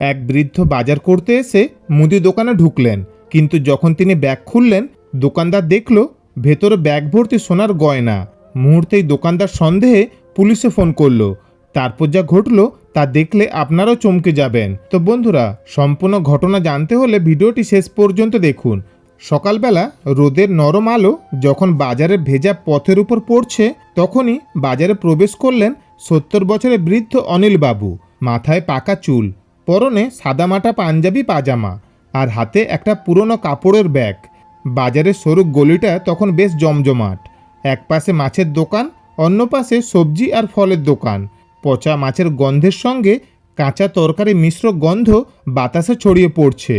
এক বৃদ্ধ বাজার করতে এসে মুদি দোকানে ঢুকলেন, কিন্তু যখন তিনি ব্যাগ খুললেন দোকানদার দেখল ভেতরে ব্যাগ ভর্তি সোনার গয়না। মুহূর্তেই দোকানদার সন্দেহে পুলিশে ফোন করলো। তারপর যা ঘটলো তা দেখলে আপনারাও চমকে যাবেন। তো বন্ধুরা, সম্পূর্ণ ঘটনা জানতে হলে ভিডিওটি শেষ পর্যন্ত দেখুন। সকালবেলা রোদের নরম আলো যখন বাজারের ভেজা পথের উপর পড়ছে, তখনই বাজারে প্রবেশ করলেন 70 বছরের বৃদ্ধ অনিলবাবু। মাথায় পাকা চুল, পরনে সাদামাটা পাঞ্জাবি পাজামা, আর হাতে একটা পুরনো কাপড়ের ব্যাগ। বাজারের সরু গলিটা তখন বেশ জমজমাট। এক পাশে মাছের দোকান, অন্য পাশে সবজি আর ফলের দোকান। পচা মাছের গন্ধের সঙ্গে কাঁচা তরকারি মিশ্র গন্ধ বাতাসে ছড়িয়ে পড়ছে।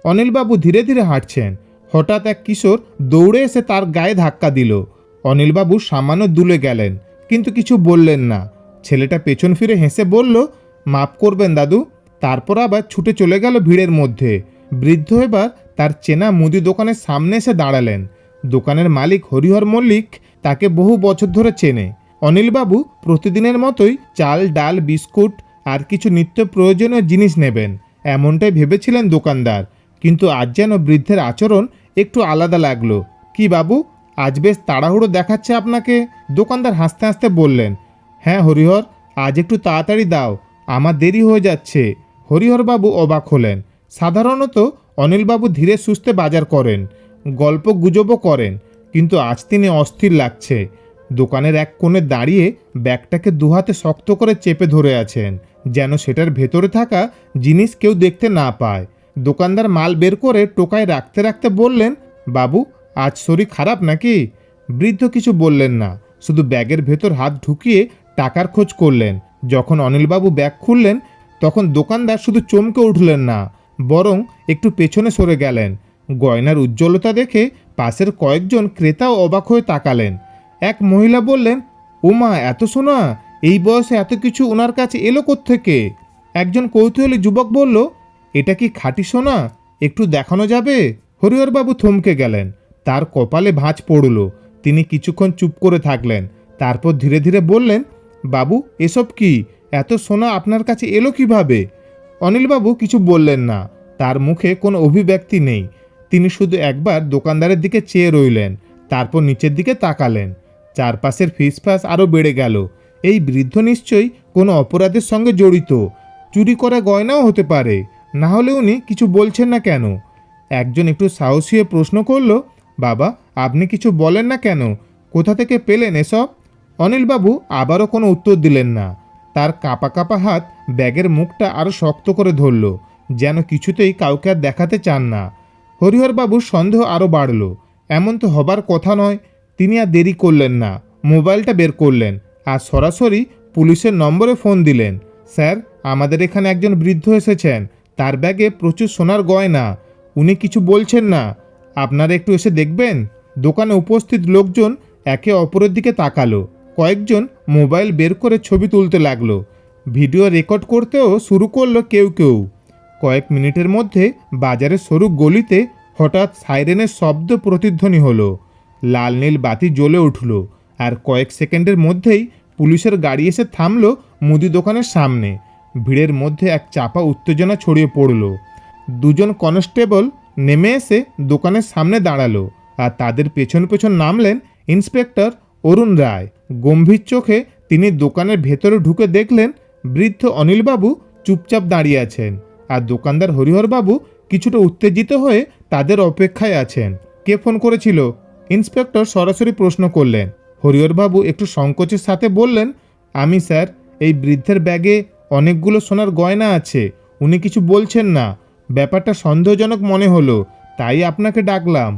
অনিলবাবু ধীরে ধীরে হাঁটছেন। হঠাৎ এক কিশোর দৌড়ে এসে তার গায়ে ধাক্কা দিল। অনিলবাবু সামান্য দুলে গেলেন, কিন্তু কিছু বললেন না। ছেলেটা পেছন ফিরে হেসে বলল, মাফ করবেন দাদু। তারপর আবার ছুটে চলে গেল ভিড়ের মধ্যে। বৃদ্ধ এবার তার চেনা মুদি দোকানের সামনে এসে দাঁড়ালেন। দোকানের মালিক হরিহর মল্লিক তাকে বহু বছর ধরে চেনে। অনিলবাবু প্রতিদিনের মতোই চাল, ডাল, বিস্কুট আর কিছু নিত্য প্রয়োজনীয় জিনিস নেবেন, এমনটাই ভেবেছিলেন দোকানদার। কিন্তু আজ যেন বৃদ্ধের আচরণ একটু আলাদা লাগলো। কি বাবু, আজ বেশ তাড়াহুড়ো দেখাচ্ছে আপনাকে। দোকানদার হাসতে হাসতে বললেন, হ্যাঁ হরিহর, আজ একটু তাড়াতাড়ি দাও, আমার দেরি হয়ে যাচ্ছে। হরিহরবাবু অবাক হলেন। সাধারণত অনিলবাবু ধীরে সুস্থে বাজার করেন, গল্প গুজবও করেন, কিন্তু আজ তিনি অস্থির লাগছে। দোকানের এক কোণে দাঁড়িয়ে ব্যাগটাকে দুহাতে শক্ত করে চেপে ধরে আছেন, যেন সেটার ভেতরে থাকা জিনিস কেউ দেখতে না পায়। দোকানদার মাল বের করে টোকায় রাখতে রাখতে বললেন, বাবু, আজ শরীর খারাপ নাকি? বৃদ্ধ কিছু বললেন না, শুধু ব্যাগের ভেতর হাত ঢুকিয়ে টাকার খোঁজ করলেন। যখন অনিলবাবু ব্যাগ খুললেন তখন দোকানদার শুধু চমকে উঠলেন না, বরং একটু পেছনে সরে গেলেন। গয়নার উজ্জ্বলতা দেখে পাশের কয়েকজন ক্রেতাও অবাক হয়ে তাকালেন। এক মহিলা বললেন, ওমা, এত সোনা! এই বয়সে এত কিছু ওনার কাছে এলো কোত্থেকে? একজন কৌতূহলী যুবক বলল, এটা কি খাঁটি সোনা? একটু দেখানো যাবে? হরিহরবাবু থমকে গেলেন। তার কপালে ভাঁজ পড়ল। তিনি কিছুক্ষণ চুপ করে থাকলেন। তারপর ধীরে ধীরে বললেন, বাবু, এসব কি? এত সোনা আপনার কাছে এলো কিভাবে? অনিলবাবু কিছু বললেন না। তার মুখে কোনো অভিব্যক্তি নেই। তিনি শুধু একবার দোকানদারের দিকে চেয়ে রইলেন, তারপর নিচের দিকে তাকালেন। চারপাশের ফিসফাস আরও বেড়ে গেল। এই বৃদ্ধ নিশ্চয়ই কোনো অপরাধের সঙ্গে জড়িত। চুরি করা গয়নাও হতে পারে। না হলে উনি কিছু বলছেন না কেন? একজন একটু সাহসী হয়ে প্রশ্ন করল, বাবা, আপনি কিছু বলেন না কেন? কোথা থেকে পেলেন এসব? অনিলবাবু আবারও কোনো উত্তর দিলেন না। তার কাঁপা কাঁপা হাত ব্যাগের মুখটা আরও শক্ত করে ধরল, যেন কিছুতেই কাউকে আর দেখাতে চান না। হরিহরবাবুর সন্দেহ আরও বাড়ল। এমন তো হবার কথা নয়। তিনি আর দেরি করলেন না, মোবাইলটা বের করলেন আর সরাসরি পুলিশের নম্বরে ফোন দিলেন। স্যার, আমাদের এখানে একজন বৃদ্ধ এসেছেন, তার ব্যাগে প্রচুর সোনার গয়না, উনি কিছু বলছেন না, আপনারা একটু এসে দেখবেন? দোকানে উপস্থিত লোকজন একে অপরের দিকে তাকালো। কয়েকজন মোবাইল বের করে ছবি তুলতে লাগলো। ভিডিও রেকর্ড করতেও শুরু করলো কেউ কেউ। কয়েক মিনিটের মধ্যে বাজারের সরু গলিতে হঠাৎ সাইরেনের শব্দ প্রতিধ্বনি হলো। লাল নীল বাতি জ্বলে উঠল, আর কয়েক সেকেন্ডের মধ্যেই পুলিশের গাড়ি এসে থামলো মুদি দোকানের সামনে। ভিড়ের মধ্যে এক চাপা উত্তেজনা ছড়িয়ে পড়ল। দুজন কনস্টেবল নেমে এসে দোকানের সামনে দাঁড়ালো, আর তাদের পেছন পেছন নামলেন ইন্সপেক্টর অরুণ রায়। গম্ভীর চোখে তিনি দোকানের ভেতরে ঢুকে দেখলেন বৃদ্ধ অনিলবাবু চুপচাপ দাঁড়িয়ে আছেন, আর দোকানদার হরিহরবাবু কিছুটা উত্তেজিত হয়ে তাদের অপেক্ষায় আছেন। কে ফোন করেছিল? ইন্সপেক্টর সরাসরি প্রশ্ন করলেন। হরিহরবাবু একটু সংকোচের সাথে বললেন, আমি স্যার। এই বৃদ্ধের ব্যাগে অনেকগুলো সোনার গয়না আছে, উনি কিছু বলছেন না। ব্যাপারটা সন্দেহজনক মনে হলো, তাই আপনাকে ডাকলাম।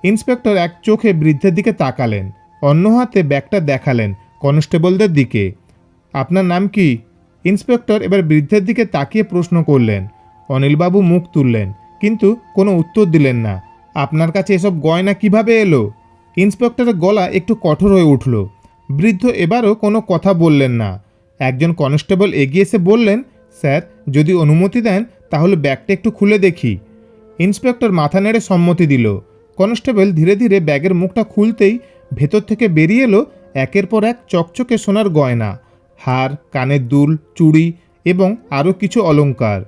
ইন্সপেক্টর এক চোখে বৃদ্ধের দিকে তাকালেন, অন্য হাতে ব্যাগটা দেখালেন কনস্টেবলদের দিকে। আপনার নাম কি? ইন্সপেক্টর এবার বৃদ্ধের দিকে তাকিয়ে প্রশ্ন করলেন। অনিলবাবু মুখ তুললেন, কিন্তু কোনো উত্তর দিলেন না। আপনার কাছে এসব গয়না কিভাবে এলো? ইন্সপেক্টরের গলা একটু কঠোর হয়ে উঠল। বৃদ্ধ এবারও কোনো কথা বললেন না। একজন কনস্টেবল এগিয়ে এসে বললেন, স্যার, যদি অনুমতি দেন তাহলে ব্যাগটা একটু খুলে দেখি। ইন্সপেক্টর মাথা নেড়ে সম্মতি দিল। কনস্টেবল ধীরে ধীরে ব্যাগের মুখটা খুলতেই ভেতর থেকে বেরিয়ে এলো একের পর এক চকচকে সোনার গয়না, হার, কানের দুল, চুড়ি এবং আরও কিছু অলংকার।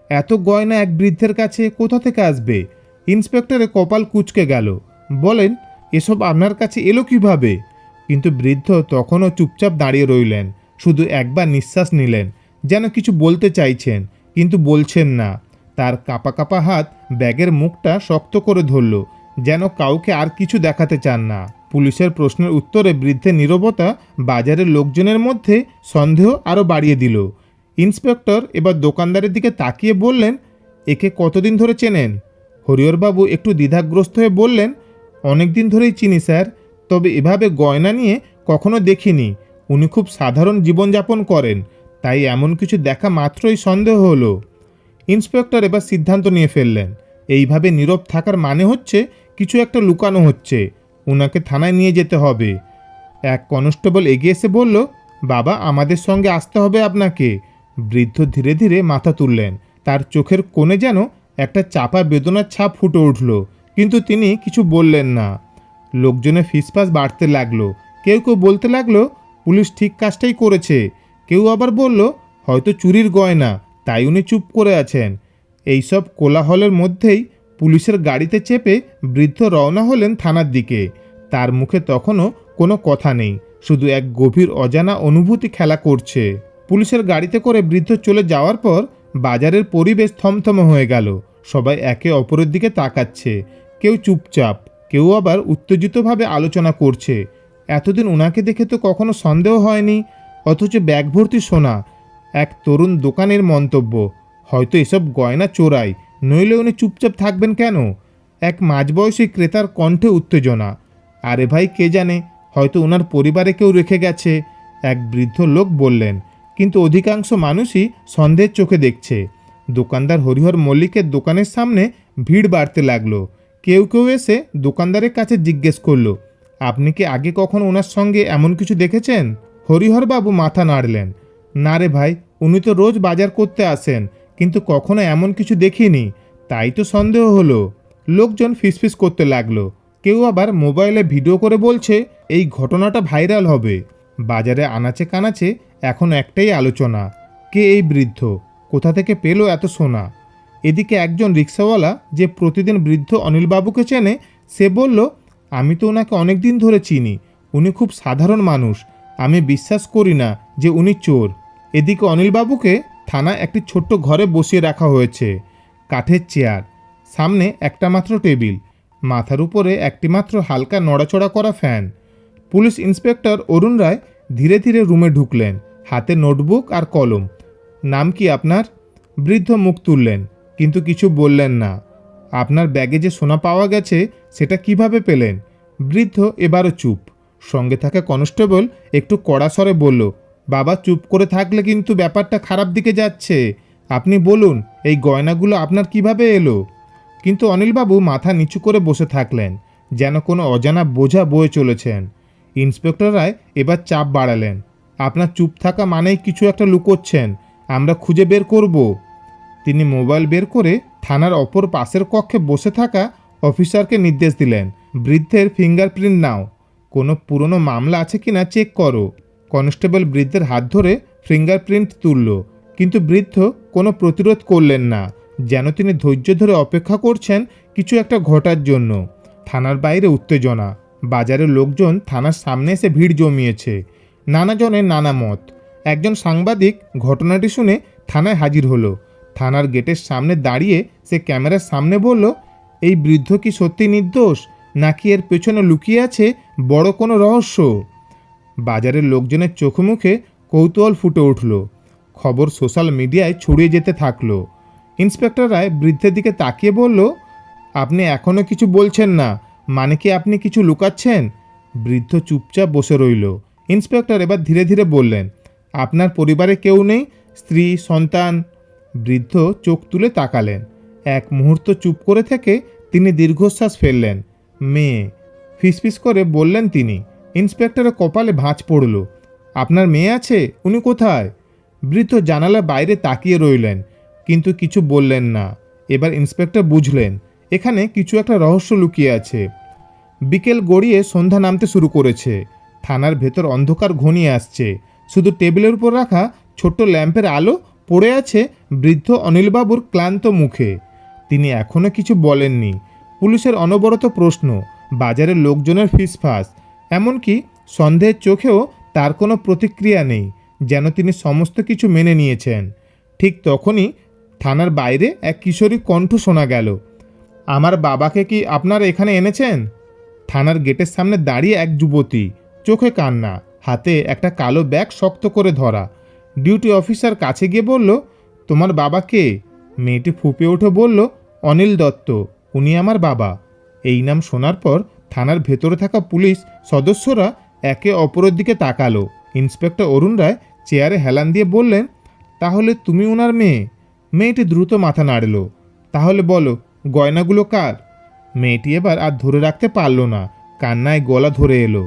এত গয়না এক বৃদ্ধের কাছে কোথা থেকে আসবে? ইন্সপেক্টরের কপাল কুঁচকে গেল। বলেন, এসব আপনার কাছে এলো কিভাবে? কিন্তু বৃদ্ধ তখনও চুপচাপ দাঁড়িয়ে রইলেন। শুধু একবার নিঃশ্বাস নিলেন, যেন কিছু বলতে চাইছেন কিন্তু বলছেন না। তার কাঁপা কাঁপা হাত ব্যাগের মুখটা শক্ত করে ধরল, যেন কাউকে আর কিছু দেখাতে চান না। পুলিশের প্রশ্নের উত্তরে বৃদ্ধের নীরবতা বাজারের লোকজনের মধ্যে সন্দেহ আরও বাড়িয়ে দিল। ইন্সপেক্টর এবার দোকানদারের দিকে তাকিয়ে বললেন, একে কতদিন ধরে চেনেন? হরিহরবাবু একটু দ্বিধাগ্রস্ত হয়ে বললেন, অনেক দিন ধরেই চিনি স্যার, তবে এভাবে গয়না নিয়ে কখনো দেখিনি। উনি খুব সাধারণ জীবনযাপন করেন, তাই এমন কিছু দেখা মাত্রই সন্দেহ হলো। ইন্সপেক্টর এবার সিদ্ধান্ত নিয়ে ফেললেন, এইভাবে নীরব থাকার মানে হচ্ছে কিছু একটা লুকানো হচ্ছে। উনাকে থানায় নিয়ে যেতে হবে। এক কনস্টেবল এগিয়ে এসে বলল, বাবা, আমাদের সঙ্গে আসতে হবে আপনাকে। বৃদ্ধ ধীরে ধীরে মাথা তুললেন। তার চোখের কোণে যেন একটা চাপা বেদনার ছাপ ফুটে উঠল, কিন্তু তিনি কিছু বললেন না। লোকজনের ফিসফাস বাড়তে লাগলো। কেউ কেউ বলতে লাগলো, পুলিশ ঠিক কাজটাই করেছে। কেউ আবার বলল, হয়তো চুরির গয়না, তাই উনি চুপ করে আছেন। এইসব কোলাহলের মধ্যেই পুলিশের গাড়িতে চেপে বৃদ্ধ রওনা হলেন থানার দিকে। তার মুখে তখনও কোনো কথা নেই, শুধু এক গভীর অজানা অনুভূতি খেলা করছে। পুলিশের গাড়িতে করে বৃদ্ধ চলে যাওয়ার পর বাজারের পরিবেশ থমথমে হয়ে গেল। সবাই একে অপরের দিকে তাকাচ্ছে, কেউ চুপচাপ, কেউ আবার উত্তেজিতভাবে আলোচনা করছে। এতদিন ওনাকে দেখে তো কখনো সন্দেহ হয়নি, অথচ ব্যাগ ভর্তি সোনা। এক তরুণ দোকানের মন্তব্য, হয়তো এসব গয়না চোরাই, নইলে উনি চুপচাপ থাকবেন কেন? এক মাঝবয়সী ক্রেতার কণ্ঠে উত্তেজনা, আরে ভাই, কে জানে, হয়তো ওনার পরিবারে কেউ রেখে গেছে। এক বৃদ্ধ লোক বললেন। কিন্তু অধিকাংশ মানুষই সন্দেহের চোখে দেখছে। দোকানদার হরিহর মল্লিকের দোকানের সামনে ভিড় বাড়তে লাগলো। কেউ কেউ এসে দোকানদারের কাছে জিজ্ঞেস করলো, আপনি কি আগে কখনো ওনার সঙ্গে এমন কিছু দেখেছেন? হরিহরবাবু মাথা নাড়লেন, না রে ভাই, উনি তো রোজ বাজার করতে আসেন, কিন্তু কখনো এমন কিছু দেখিনি, তাই তো সন্দেহ হলো। লোকজন ফিসফিস করতে লাগলো। কেউ আবার মোবাইলে ভিডিও করে বলছে এই ঘটনাটা ভাইরাল হবে। বাজারে আনাচে কানাচে এখন একটাই আলোচনা, কে এই বৃদ্ধ, কোথা থেকে পেল এত সোনা। এদিকে একজন রিক্সাওয়ালা, যে প্রতিদিন বৃদ্ধ অনিলবাবুকে চেনে, সে বলল, আমি তো ওনাকে অনেক দিন ধরে চিনি, উনি খুব সাধারণ মানুষ, আমি বিশ্বাস করি না যে উনি চোর। এদিকে অনিলবাবুকে থানায় একটি ছোট্ট ঘরে বসিয়ে রাখা হয়েছে। কাঠের চেয়ার, সামনে একটা মাত্র টেবিল, মাথার উপরে একটি মাত্র হালকা নড়াচড়া করা ফ্যান। পুলিশ ইন্সপেক্টর অরুণ রায় ধীরে ধীরে রুমে ঢুকলেন, হাতে নোটবুক আর কলম। নাম কি আপনার? বৃদ্ধ মুখ তুললেন, কিন্তু কিছু বললেন না। আপনার ব্যাগে যে সোনা পাওয়া গেছে, সেটা কিভাবে পেলেন? বৃদ্ধ এবারও চুপ। সঙ্গে থাকা কনস্টেবল একটু কড়া স্বরে বলল, বাবা, চুপ করে থাকলে কিন্তু ব্যাপারটা খারাপ দিকে যাচ্ছে। আপনি বলুন, এই গয়নাগুলো আপনার কিভাবে এলো? কিন্তু অনিলবাবু মাথা নিচু করে বসে থাকলেন, যেন কোনো অজানা বোঝা বয়ে চলেছেন। ইন্সপেক্টর রায় এবার চাপ বাড়ালেন, আপনার চুপ থাকা মানেই কিছু একটা লুকোচ্ছেন, আমরা খুঁজে বের করব। তিনি মোবাইল বের করে থানার অপর পাশের কক্ষে বসে থাকা অফিসারকে নির্দেশ দিলেন, বৃদ্ধের ফিঙ্গারপ্রিন্ট নাও, কোনো পুরনো মামলা আছে কিনা চেক করো। কনস্টেবল বৃদ্ধের হাত ধরে ফিঙ্গারপ্রিন্ট তুলল, কিন্তু বৃদ্ধ কোনো প্রতিরোধ করলেন না, যেন তিনি ধৈর্য ধরে অপেক্ষা করছেন কিছু একটা ঘটার জন্য। থানার বাইরে উত্তেজনা, বাজারের লোকজন থানার সামনে এসে ভিড় জমিয়েছে। নানা জনের নানা মত। একজন সাংবাদিক ঘটনাটি শুনে থানায় হাজির হলো। থানার গেটের সামনে দাঁড়িয়ে সে ক্যামেরার সামনে বলল, এই বৃদ্ধ কি সত্যি নির্দোষ, নাকি এর পেছনে লুকিয়ে আছে বড় কোনো রহস্য? বাজারের লোকজনের চোখে মুখে কৌতূহল ফুটে উঠল। খবর সোশ্যাল মিডিয়ায় ছড়িয়ে যেতে থাকলো। ইন্সপেক্টর রায় বৃদ্ধের দিকে তাকিয়ে বলল, আপনি এখনও কিছু বলছেন না, মানে কি আপনি কিছু লুকাচ্ছেন? বৃদ্ধ চুপচাপ বসে রইল। ইন্সপেক্টর এবার ধীরে ধীরে বললেন, আপনার পরিবারে কেউ নেই, স্ত্রী, সন্তান? বৃদ্ধ চোখ তুলে তাকালেন। এক মুহূর্ত চুপ করে থেকে তিনি দীর্ঘশ্বাস ফেললেন। মেয়ে, ফিসফিস করে বললেন তিনি। ইন্সপেক্টরের কপালে ভাঁজ পড়ল। আপনার মেয়ে আছে? উনি কোথায়? বৃদ্ধ জানালার বাইরে তাকিয়ে রইলেন, কিন্তু কিছু বললেন না। এবার ইন্সপেক্টর বুঝলেন এখানে কিছু একটা রহস্য লুকিয়ে আছে। বিকেল গড়িয়ে সন্ধ্যা নামতে শুরু করেছে। থানার ভেতর অন্ধকার ঘনিয়ে আসছে। শুধু টেবিলের উপর রাখা ছোট্ট ল্যাম্পের আলো পড়ে আছে বৃদ্ধ অনিলবাবুর ক্লান্ত মুখে। তিনি এখনও কিছু বলেননি। পুলিশের অনবরত প্রশ্ন, বাজারের লোকজনের ফিসফাস, এমনকি সন্দেহের চোখেও তার কোনো প্রতিক্রিয়া নেই, যেন তিনি সমস্ত কিছু মেনে নিয়েছেন। ঠিক তখনই থানার বাইরে এক কিশোরী কণ্ঠ শোনা গেল, আমার বাবাকে কি আপনারা এখানে এনেছেন? থানার গেটের সামনে দাঁড়িয়ে এক যুবতী, চোখে কান্না, হাতে একটা কালো ব্যাগ শক্ত করে ধরা। ডিউটি অফিসার কাছে গিয়ে বলল, তোমার বাবা কে? মেয়েটি ফুঁপে উঠে বলল, অনিল দত্ত, উনি আমার বাবা। এই নাম শোনার পর থানার ভেতরে থাকা পুলিশ সদস্যরা একে অপরের দিকে তাকালো। ইন্সপেক্টর অরুণ রায় চেয়ারে হেলান দিয়ে বললেন, তাহলে তুমি ওনার মেয়ে? মেয়েটি দ্রুত মাথা নাড়ল। তাহলে বলো, গয়নাগুলো কার? মেয়েটি এবার আর ধরে রাখতে পারল না, কান্নায় গলা ধরে এলো।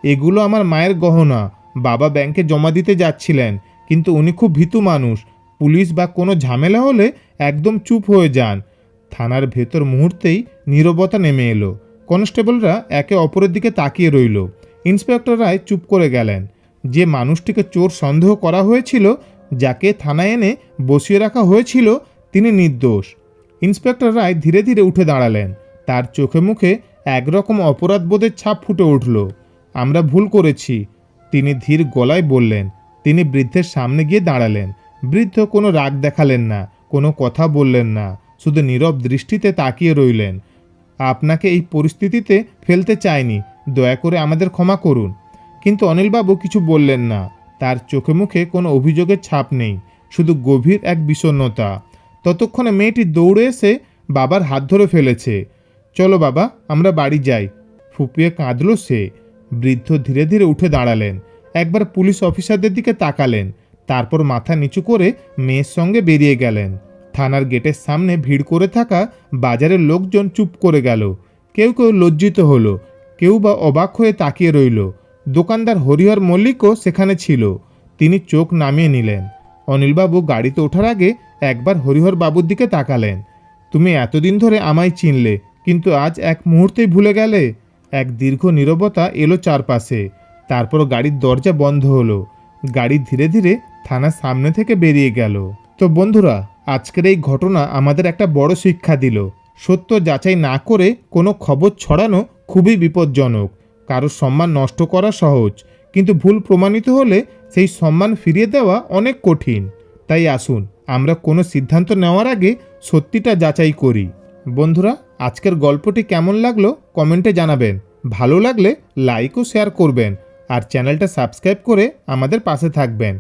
এগুলো আমার মায়ের গহনা, বাবা ব্যাংকে জমা দিতে যাচ্ছিলেন, কিন্তু উনি খুব ভীতু মানুষ, পুলিশ বা কোনো ঝামেলা হলে একদম চুপ হয়ে যান। থানার ভেতর মুহূর্তেই নীরবতা নেমে এলো। কনস্টেবলরা একে অপরের দিকে তাকিয়ে রইল। ইন্সপেক্টর রায় চুপ করে গেলেন। যে মানুষটিকে চোর সন্দেহ করা হয়েছিল, যাকে থানায় এনে বসিয়ে রাখা হয়েছিল, তিনি নির্দোষ। ইন্সপেক্টর রায় ধীরে ধীরে উঠে দাঁড়ালেন। তার চোখে মুখে একরকম অপরাধবোধের ছাপ ফুটে উঠল। আমরা ভুল করেছি, তিনি ধীর গলায় বললেন। তিনি বৃদ্ধের সামনে গিয়ে দাঁড়ালেন। বৃদ্ধ কোনো রাগ দেখালেন না, কোনো কথা বললেন না, শুধু নীরব দৃষ্টিতে তাকিয়ে রইলেন। আপনাকে এই পরিস্থিতিতে ফেলতে চাইনি, দয়া করে আমাদের ক্ষমা করুন। কিন্তু অনিলবাবু কিছু বললেন না। তার চোখে মুখে কোনো অভিযোগের ছাপ নেই, শুধু গভীর এক বিষণ্ণতা। ততক্ষণে মেয়েটি দৌড়ে এসে বাবার হাত ধরে ফেলেছে। চলো বাবা, আমরা বাড়ি যাই, ফুপিয়ে কাঁদল সে। বৃদ্ধ ধীরে ধীরে উঠে দাঁড়ালেন, একবার পুলিশ অফিসারদের দিকে তাকালেন, তারপর মাথা নিচু করে মেয়ের সঙ্গে বেরিয়ে গেলেন। থানার গেটের সামনে ভিড় করে থাকা বাজারের লোকজন চুপ করে গেল। কেউ কেউ লজ্জিত হলো, কেউ বা অবাক হয়ে তাকিয়ে রইল। দোকানদার হরিহর মল্লিকও সেখানে ছিল। তিনি চোখ নামিয়ে নিলেন। অনিলবাবু গাড়িতে ওঠার আগে একবার হরিহর বাবুর দিকে তাকালেন। তুমি এতদিন ধরে আমায় চিনলে, কিন্তু আজ এক মুহূর্তেই ভুলে গেলে? এক দীর্ঘ নীরবতা এলো চারপাশে। তারপর গাড়ির দরজা বন্ধ হলো। গাড়ি ধীরে ধীরে থানার সামনে থেকে বেরিয়ে গেল। তো বন্ধুরা, আজকের এই ঘটনা আমাদের একটা বড় শিক্ষা দিল। সত্য যাচাই না করে কোনো খবর ছড়ানো খুবই বিপজ্জনক। কারো সম্মান নষ্ট করা সহজ, কিন্তু ভুল প্রমাণিত হলে সেই সম্মান ফিরিয়ে দেওয়া অনেক কঠিন। তাই আসুন আমরা কোনো সিদ্ধান্ত নেওয়ার আগে সত্যিটা যাচাই করি। বন্ধুরা, আজকের গল্পটি কেমন লাগলো কমেন্টে জানাবেন। ভালো লাগলে লাইক ও শেয়ার করবেন, আর চ্যানেলটা সাবস্ক্রাইব করে আমাদের পাশে থাকবেন।